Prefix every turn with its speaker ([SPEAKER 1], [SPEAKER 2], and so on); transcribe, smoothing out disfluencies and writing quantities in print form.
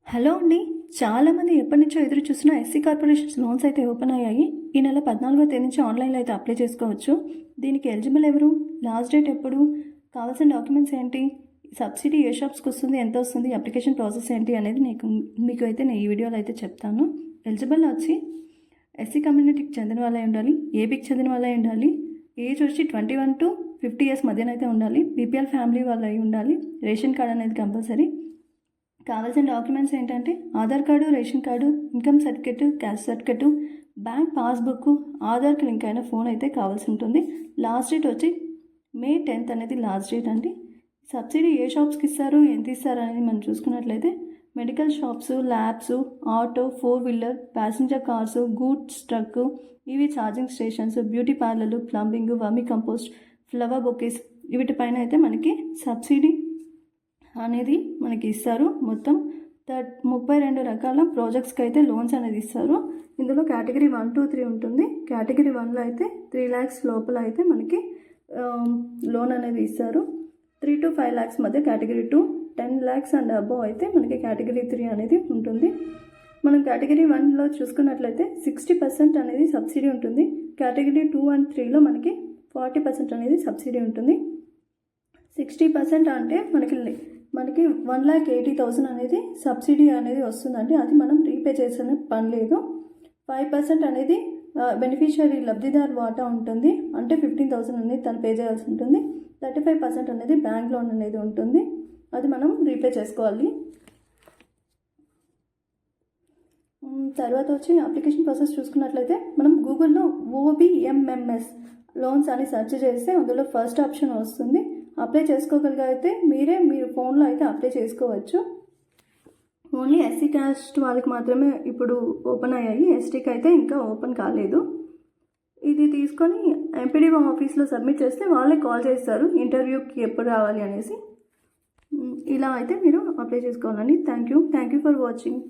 [SPEAKER 1] Hello అండి. చాలామంది ఎప్పటి నుంచో ఎదురు చూసిన ఎస్సీ కార్పొరేషన్స్ లోన్స్ అయితే ఓపెన్ అయ్యాయి. ఈ నెల 14వ తేదీ నుంచి ఆన్లైన్లో అయితే అప్లై చేసుకోవచ్చు. దీనికి ఎలిజిబుల్ ఎవరు, లాస్ట్ డేట్ ఎప్పుడు, కావాల్సిన డాక్యుమెంట్స్ ఏంటి, సబ్సిడీ ఏ షాప్స్కి వస్తుంది, ఎంత వస్తుంది, అప్లికేషన్ ప్రాసెస్ ఏంటి అనేది మీకు అయితే నేను ఈ వీడియోలో అయితే చెప్తాను. ఎలిజిబుల్ వచ్చి ఎస్సీ కమ్యూనిటీకి చెందిన వాళ్ళే ఉండాలి, ఏపీకి చెందిన వాళ్ళే ఉండాలి, ఏజ్ వచ్చి 21 to 50 years మధ్యనైతే ఉండాలి, బీపీఎల్ ఫ్యామిలీ వాళ్ళు అయి ఉండాలి, రేషన్ కార్డ్ అనేది కంపల్సరీ. కావాల్సిన డాక్యుమెంట్స్ ఏంటంటే Aadhaar card, ration card, income certificate, caste certificate, bank passbook, ఆధార్కి లింక్ అయిన ఫోన్ అయితే కావాల్సి ఉంటుంది. లాస్ట్ డేట్ వచ్చి May 10th అనేది లాస్ట్ డేట్ అండి. సబ్సిడీ ఏ షాప్స్కి ఇస్తారు, ఎంత ఇస్తారు అనేది మనం చూసుకున్నట్లయితే medical shops, labs, auto, 4-wheeler, passenger cars, goods truck, ఇవి ఛార్జింగ్ స్టేషన్స్, బ్యూటీ పార్లర్లు, plumbing, vermi compost, flower bouquets, వీటిపైన అయితే మనకి సబ్సిడీ అనేది మనకి ఇస్తారు. మొత్తం 32 రకాల ప్రాజెక్ట్స్కి అయితే లోన్స్ అనేది ఇస్తారు. ఇందులో కేటగిరీ 1, 2, 3 ఉంటుంది. కేటగిరీ 1లో అయితే 3 lakhs లోపల అయితే మనకి లోన్ అనేది ఇస్తారు. 3 to 5 lakhs మధ్య కేటగిరీ 2, 10 lakhs అండ్ అబోవ్ అయితే మనకి కేటగిరీ 3 అనేది ఉంటుంది. మనం కేటగిరీ 1లో చూసుకున్నట్లయితే 60% అనేది సబ్సిడీ ఉంటుంది. కేటగిరీ 2 and 3లో మనకి 40% అనేది సబ్సిడీ ఉంటుంది. 60% అంటే మనకి 1,80,000 అనేది సబ్సిడీ అనేది వస్తుందండి. అది మనం రీపే చేసిన పని లేదు. 5% అనేది బెనిఫిషియరీ లబ్ధిదారు వాటా ఉంటుంది, అంటే 15,000 అనేది తను పే చేయాల్సి ఉంటుంది. 35% అనేది బ్యాంక్ లోన్ అనేది ఉంటుంది, అది మనం రీపే చేసుకోవాలి. తర్వాత వచ్చి అప్లికేషన్ ప్రాసెస్ చూసుకున్నట్లయితే మనం గూగుల్లో OBMMS లోన్స్ అని సెర్చ్ చేస్తే అందులో ఫస్ట్ ఆప్షన్ వస్తుంది. అప్లై చేసుకోగలిగితే మీరు ఫోన్లో అయితే అప్లై చేసుకోవచ్చు. ఓన్లీ ఎస్సీ క్యాస్ట్ వాళ్ళకి మాత్రమే ఇప్పుడు ఓపెన్ అయ్యాయి, ఎస్టీకి అయితే ఇంకా ఓపెన్ కాలేదు. ఇది తీసుకొని ఎంపీడీఓ ఆఫీస్లో సబ్మిట్ చేస్తే వాళ్ళే కాల్ చేస్తారు ఇంటర్వ్యూకి ఎప్పుడు రావాలి అనేసి. ఇలా అయితే మీరు అప్లై చేసుకోవాలండి. Thank you for watching.